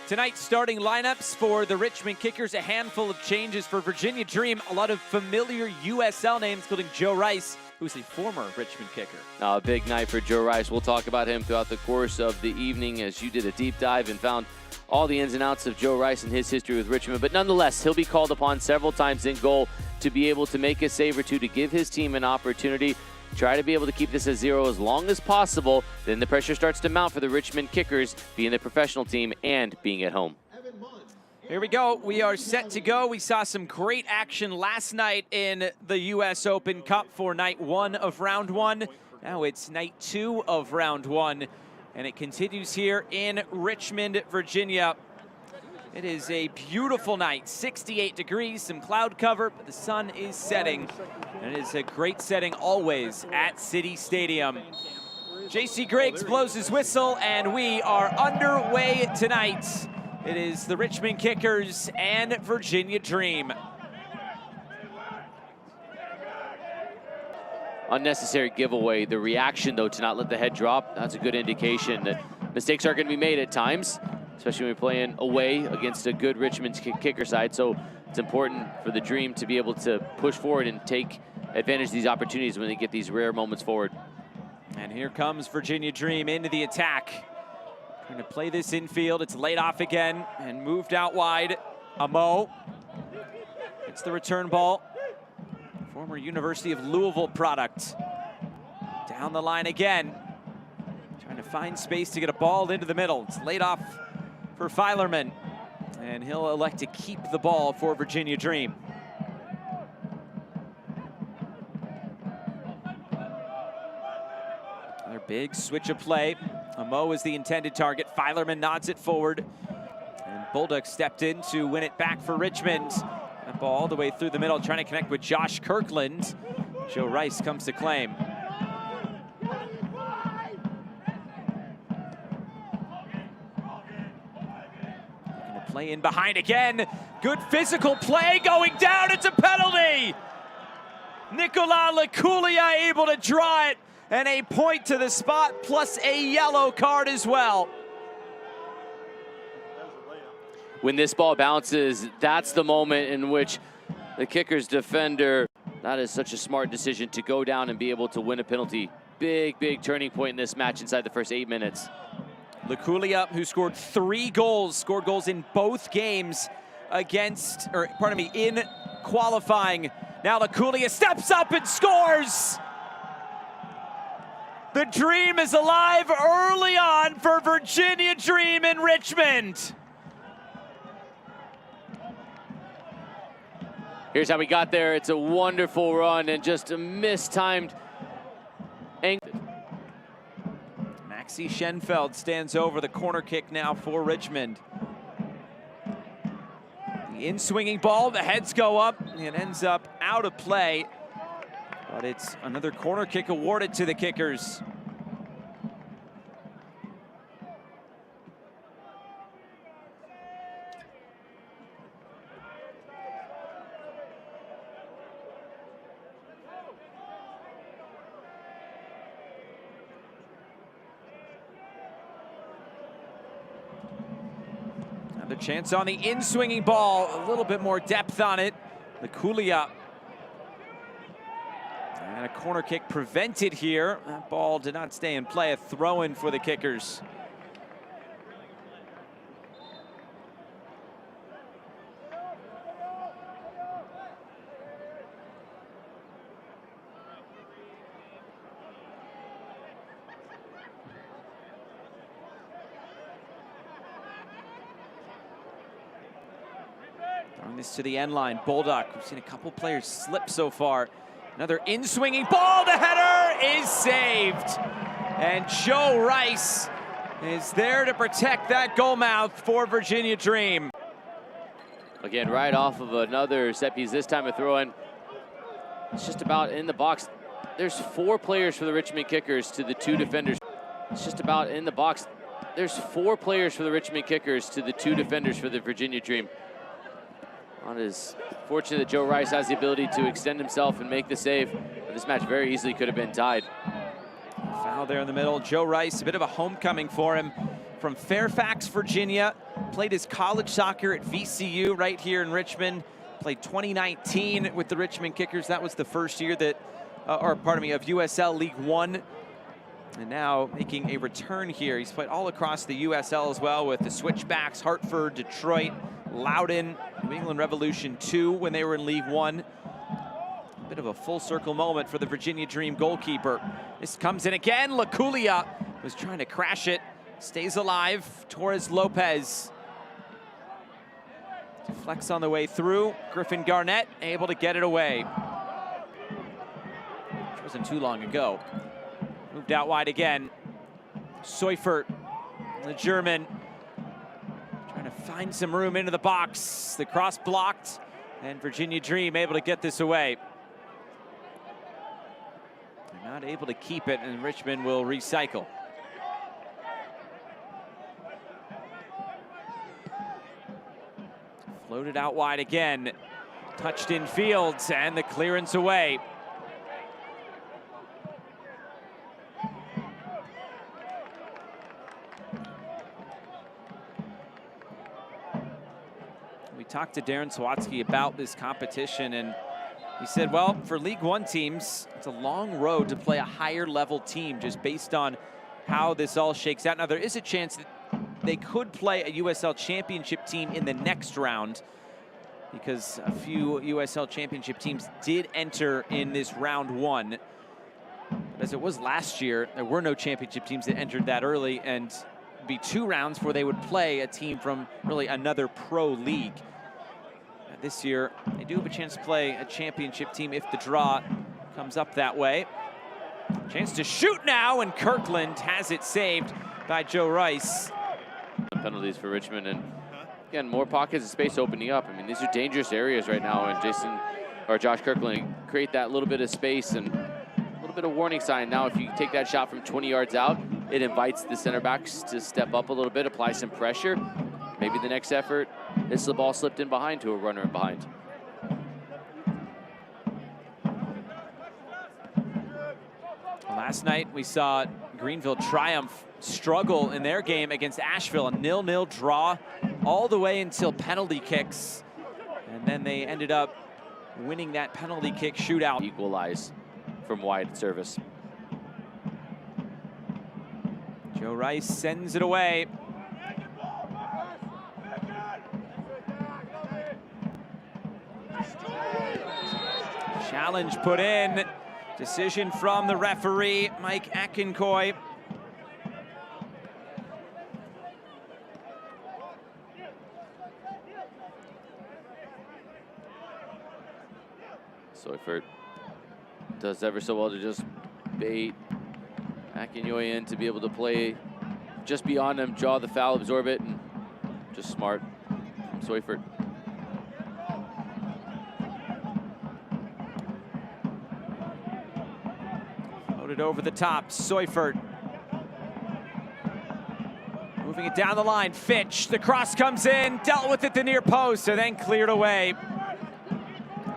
Tonight's starting lineups for the Richmond Kickers, a handful of changes for Virginia Dream. A lot of familiar USL names, including Joe Rice, who's a former Richmond Kicker. A big night for Joe Rice. We'll talk about him throughout the course of the evening as you did a deep dive and found all the ins and outs of Joe Rice and his history with Richmond. But nonetheless, he'll be called upon several times in goal to be able to make a save or two to give his team an opportunity. Try to be able to keep this at 0 as long as possible. Then the pressure starts to mount for the Richmond Kickers, being the professional team and being at home. Here we go. We are set to go. We saw some great action last night in the U.S. Open Cup for night 1 of round 1. Now it's night 2 of round 1, and it continues here in Richmond, Virginia. It is a beautiful night, 68 degrees, some cloud cover, but the sun is setting. And it is a great setting always at City Stadium. J.C. Griggs blows his whistle, and we are underway tonight. It is the Richmond Kickers and Virginia Dream. Unnecessary giveaway. The reaction, though, to not let the head drop, that's a good indication that mistakes are going to be made at times, especially when we're playing away against a good Richmond kicker side. So it's important for the Dream to be able to push forward and take advantage of these opportunities when they get these rare moments forward. And here comes Virginia Dream into the attack. Trying to play this infield. It's laid off again and moved out wide. Amo. It's the return ball. Former University of Louisville product. Down the line again. Trying to find space to get a ball into the middle. It's laid off for Filerman. And he'll elect to keep the ball for Virginia Dream. Another big switch of play. Amo is the intended target. Filerman nods it forward. And Bulldog stepped in to win it back for Richmond. That ball all the way through the middle, trying to connect with Josh Kirkland. Joe Rice comes to claim. Looking to play in behind again. Good physical play going down. It's a penalty. Nicolas Laculia able to draw it. And a point to the spot, plus a yellow card as well. When this ball bounces, that's the moment in which the Kickers defender, that is such a smart decision to go down and be able to win a penalty. Big, big turning point in this match inside the first 8 minutes. Laculia, who scored 3 goals, scored goals in both games against, or pardon me, in qualifying. Now Laculia steps up and scores. The Dream is alive early on for Virginia Dream in Richmond. Here's how we got there. It's a wonderful run and just a mistimed angle. Maxi Schenfeld stands over the corner kick now for Richmond. The in-swinging ball, the heads go up, and ends up out of play. But it's another corner kick awarded to the Kickers. Another chance on the in-swinging ball, a little bit more depth on it. Laculia. And a corner kick prevented here. That ball did not stay in play. A throw-in for the Kickers. Throwing this to the end line. Bulldog, we've seen a couple players slip so far. Another in-swinging ball, the header is saved. And Joe Rice is there to protect that goal mouth for Virginia Dream. Again, right off of another set piece, this time a throw-in. It's just about in the box. There's 4 players for the Richmond Kickers to the 2 defenders. It's just about in the box. There's 4 players for the Richmond Kickers to the 2 defenders for the Virginia Dream. It is fortunate that Joe Rice has the ability to extend himself and make the save. But this match very easily could have been tied. Foul there in the middle. Joe Rice, a bit of a homecoming for him. from Fairfax, Virginia. Played his college soccer at VCU right here in Richmond. Played 2019 with the Richmond Kickers. That was the first year that, of USL League One. And now making a return here. He's played all across the USL as well with the Switchbacks, Hartford, Detroit, Loudoun, New England Revolution 2 when they were in League One. Bit of a full circle moment for the Virginia Dream goalkeeper. This comes in again. Laculia was trying to crash it. Stays alive. Torres Lopez. Flex on the way through. Griffin Garnett able to get it away. Which wasn't too long ago. Moved out wide again. Seufert, the German, trying to find some room into the box. The cross blocked, and Virginia Dream able to get this away. They're not able to keep it, and Richmond will recycle. Floated out wide again. Touched in field, and the clearance away. We talked to Darren Sawatsky about this competition, and he said, well, for League One teams, it's a long road to play a higher level team just based on how this all shakes out. Now, there is a chance that they could play a USL Championship team in the next round because a few USL Championship teams did enter in this round one. But as it was last year, there were no championship teams that entered that early, and it'd be 2 rounds where they would play a team from really another pro league. This year, they do have a chance to play a championship team if the draw comes up that way. Chance to shoot now, and Kirkland has it saved by Joe Rice. Penalties for Richmond, and again, more pockets of space opening up. I mean, these are dangerous areas right now, and Josh Kirkland create that little bit of space and a little bit of warning sign. Now, if you take that shot from 20 yards out, it invites the center backs to step up a little bit, apply some pressure. Maybe the next effort is the ball slipped in behind to a runner in behind. Last night we saw Greenville Triumph struggle in their game against Asheville, a 0-0 draw all the way until penalty kicks. And then they ended up winning that penalty kick shootout. Equalize from wide service. Joe Rice sends it away. Challenge put in. Decision from the referee, Mike Akincoy. Seufert does ever so well to just bait Akincoy in to be able to play just beyond him, draw the foul, absorb it, and just smart from Seufert. Loaded over the top, Seufert. Moving it down the line, Fitch, the cross comes in, dealt with it the near post, and then cleared away.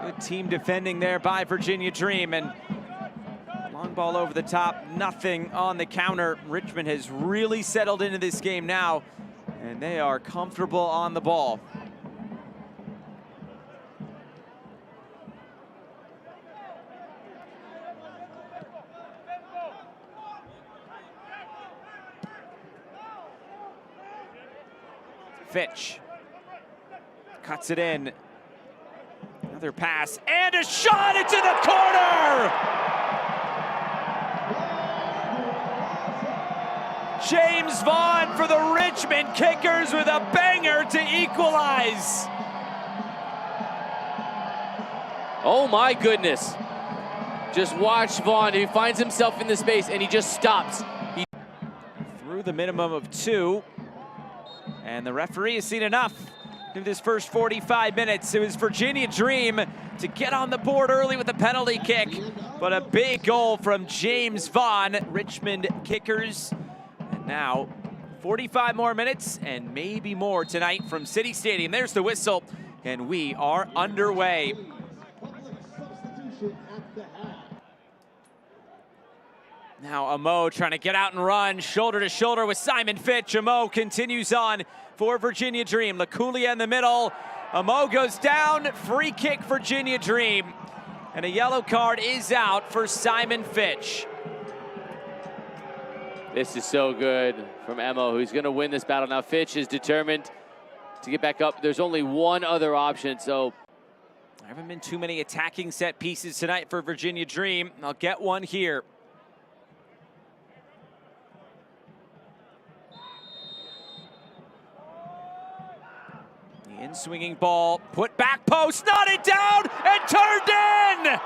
Good team defending there by Virginia Dream, and long ball over the top, nothing on the counter. Richmond has really settled into this game now, and they are comfortable on the ball. Fitch cuts it in. Another pass and a shot into the corner! James Vaughn for the Richmond Kickers with a banger to equalize. Oh my goodness. Just watch Vaughn. He finds himself in the space and he just stops. Through the minimum of 2. And the referee has seen enough through this first 45 minutes. It was Virginia Dream to get on the board early with a penalty kick, but a big goal from James Vaughn. Richmond Kickers. And now 45 more minutes and maybe more tonight from City Stadium. There's the whistle, and we are underway. Now Amo trying to get out and run, shoulder to shoulder with Simon Fitch. Amo continues on for Virginia Dream. Laculia in the middle. Amo goes down, free kick Virginia Dream. And a yellow card is out for Simon Fitch. This is so good from Emo, who's gonna win this battle. Now Fitch is determined to get back up. There's only one other option, so. There haven't been too many attacking set pieces tonight for Virginia Dream. I'll get one here. The in-swinging ball, put back post, knotted down, and turned in!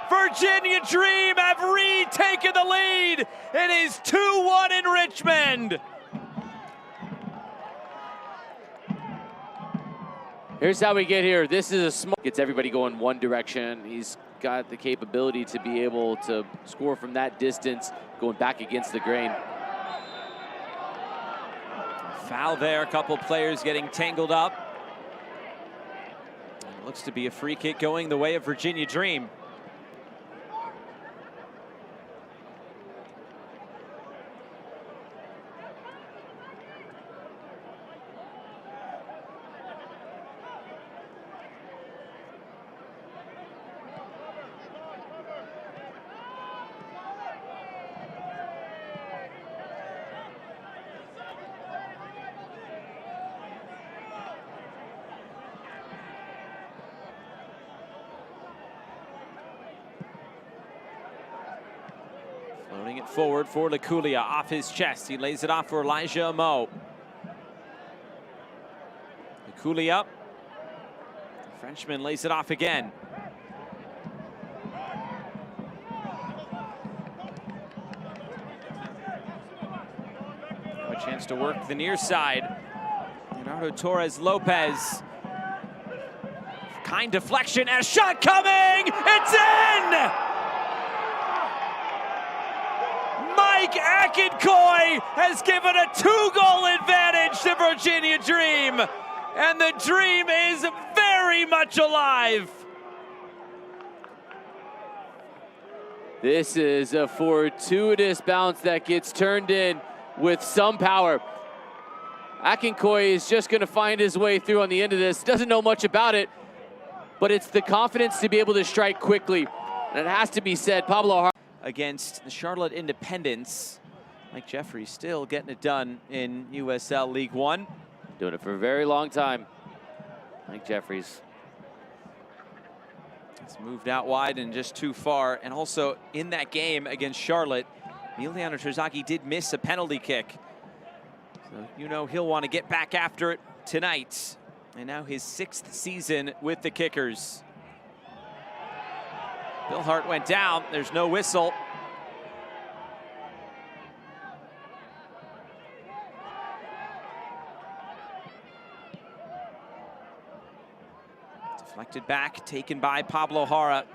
Virginia Dream have retaken the lead. It is 2-1 in Richmond. Here's how we get here. This is a smoke. Gets everybody going one direction. He's got the capability to be able to score from that distance, going back against the grain. Foul there, a couple players getting tangled up. It looks to be a free kick going the way of Virginia Dream. Floating it forward for Laculia, off his chest. He lays it off for Elijah Amo. Laculia, the Frenchman lays it off again. Now a chance to work the near side. Leonardo Torres Lopez. Kind deflection and a shot coming! It's in! Mike Akincoy has given a 2-goal advantage to Virginia Dream, and the Dream is very much alive. This is a fortuitous bounce that gets turned in with some power. Akincoy is just going to find his way through on the end of this. Doesn't know much about it, but it's the confidence to be able to strike quickly. And it has to be said, Pablo against the Charlotte Independents. Mike Jeffries still getting it done in USL League One. Doing it for a very long time. Mike Jeffries. It's moved out wide and just too far. And also in that game against Charlotte, Emiliano Terzaghi did miss a penalty kick. So you know he'll want to get back after it tonight. And now his 6th season with the Kickers. Bill Hart went down. There's no whistle. Deflected back, taken by Pablo Jara.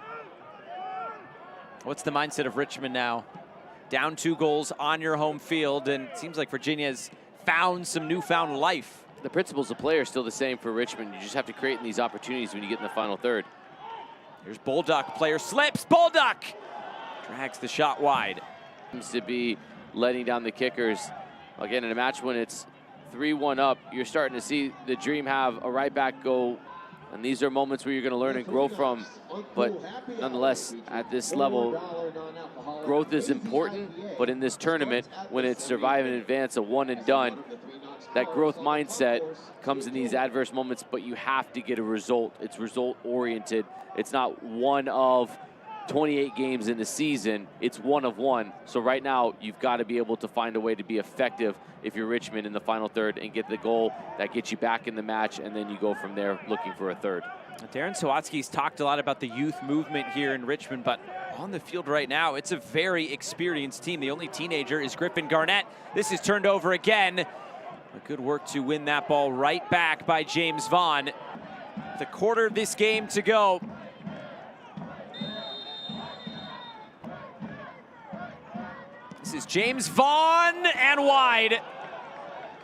What's the mindset of Richmond now? Down 2 goals on your home field, and it seems like Virginia's found some newfound life. The principles of play are still the same for Richmond. You just have to create these opportunities when you get in the final third. Here's Bolduc, player slips, Bolduc drags the shot wide. Seems to be letting down the Kickers. Again, in a match when it's 3-1 up, you're starting to see the Dream have a right back go, and these are moments where you're going to learn and grow from. But nonetheless, at this level, growth is important, but in this tournament, when it's survive and advance, a one and done, that growth mindset comes in these adverse moments, but you have to get a result. It's result-oriented. It's not one of 28 games in the season. It's one of one. So right now, you've got to be able to find a way to be effective if you're Richmond in the final third and get the goal that gets you back in the match, and then you go from there looking for a third. Darren Sawatsky's talked a lot about the youth movement here in Richmond, but on the field right now, it's a very experienced team. The only teenager is Griffin Garnett. This is turned over again. A good work to win that ball right back by James Vaughn. The quarter of this game to go. This is James Vaughn and wide.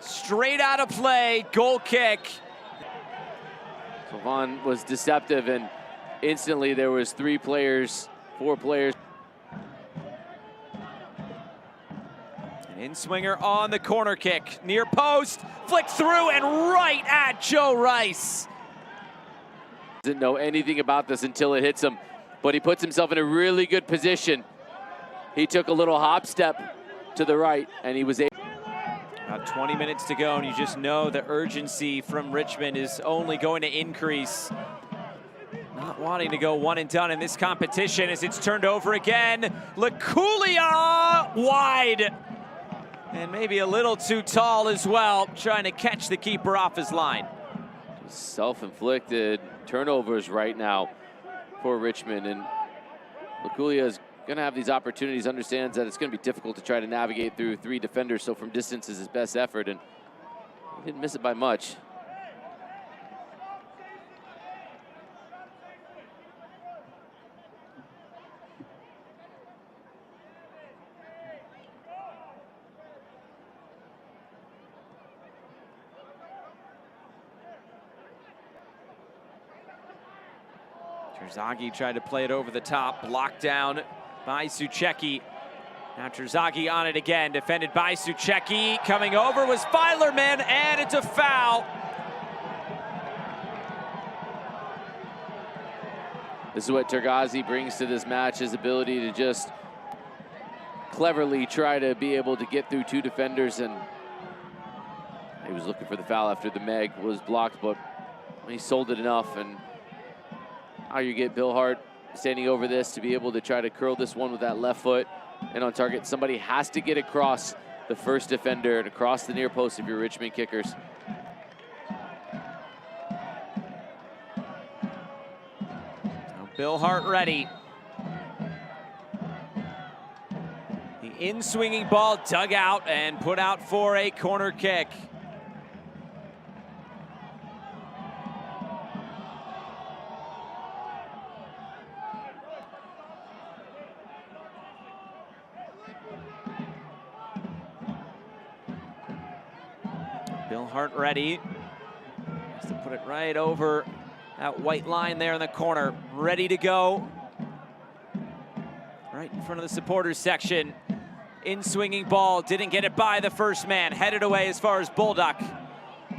Straight out of play, goal kick. So Vaughn was deceptive, and instantly there was 3 players 4 players. An in-swinger on the corner kick. Near post, flick through and right at Joe Rice. Doesn't know anything about this until it hits him, but he puts himself in a really good position. He took a little hop step to the right, and he was able. About 20 minutes to go, and you just know the urgency from Richmond is only going to increase. Not wanting to go one and done in this competition as it's turned over again. Laculia wide. And maybe a little too tall as well, trying to catch the keeper off his line. Self-inflicted turnovers right now for Richmond, and Laculia is going to have these opportunities, understands that it's going to be difficult to try to navigate through 3 defenders, so from distance is his best effort, and he didn't miss it by much. Terzaghi tried to play it over the top, blocked down by Suchecki. Now Terzaghi on it again, defended by Suchecki. Coming over was Filerman, and it's a foul. This is what Terzaghi brings to this match, his ability to just cleverly try to be able to get through 2 defenders, and he was looking for the foul after the Meg was blocked, but he sold it enough, and how you get Bill Hart standing over this to be able to try to curl this one with that left foot and on target. Somebody has to get across the first defender and across the near post of your Richmond Kickers. Now Bill Hart ready. The in-swinging ball dug out and put out for a corner kick. Bill Hart ready. Has to put it right over that white line there in the corner. Ready to go. Right in front of the supporters section. In-swinging ball, didn't get it by the first man. Headed away as far as Bulldog,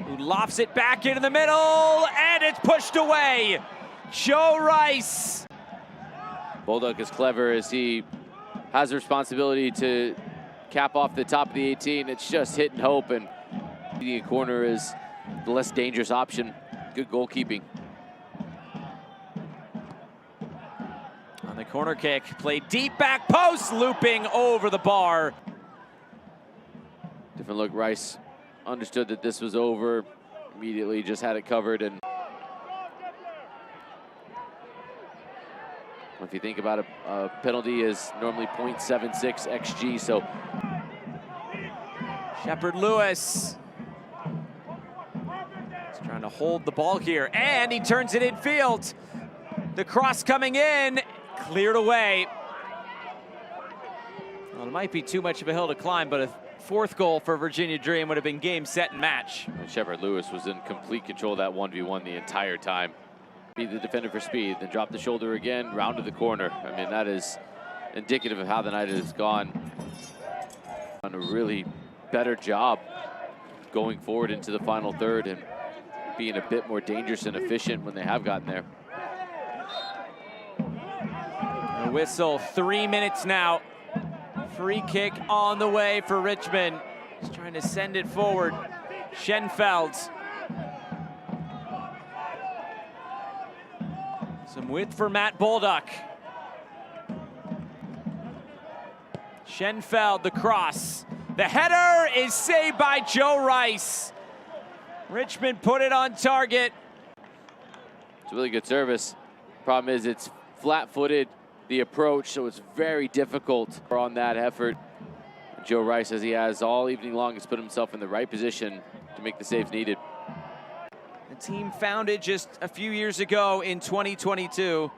who lofts it back into the middle, and it's pushed away. Joe Rice. Bulldog is clever as he has the responsibility to cap off the top of the 18. It's just hit and hope, and the corner is the less dangerous option. Good goalkeeping. On the corner kick, played deep back post, looping over the bar. Different look. Rice understood that this was over. Immediately just had it covered, and if you think about it, a penalty is normally 0.76 XG, so. Shepherd Lewis trying to hold the ball here, and he turns it infield. The cross coming in, cleared away. Well, it might be too much of a hill to climb, but a 4th goal for Virginia Dream would have been game, set, and match. And Shepherd Lewis was in complete control of that 1v1 the entire time. Be the defender for speed, then drop the shoulder again, round to the corner. I mean, that is indicative of how the night has gone. On a really better job going forward into the final third and being a bit more dangerous and efficient when they have gotten there. A whistle, 3 minutes now. Free kick on the way for Richmond. He's trying to send it forward. Schenfeld. Some width for Matt Bulldog. Schenfeld, the cross. The header is saved by Joe Rice. Richmond put it on target. It's a really good service. Problem is it's flat-footed, the approach, so it's very difficult on that effort. Joe Rice, as he has all evening long, has put himself in the right position to make the saves needed. The team founded just a few years ago in 2022.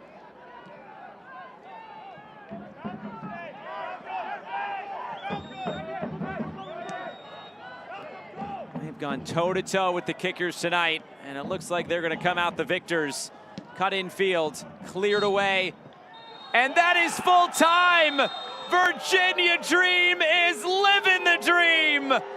They've gone toe-to-toe with the Kickers tonight, and it looks like they're going to come out the victors. Cut in field, cleared away, And that is full time. Virginia Dream is living the dream.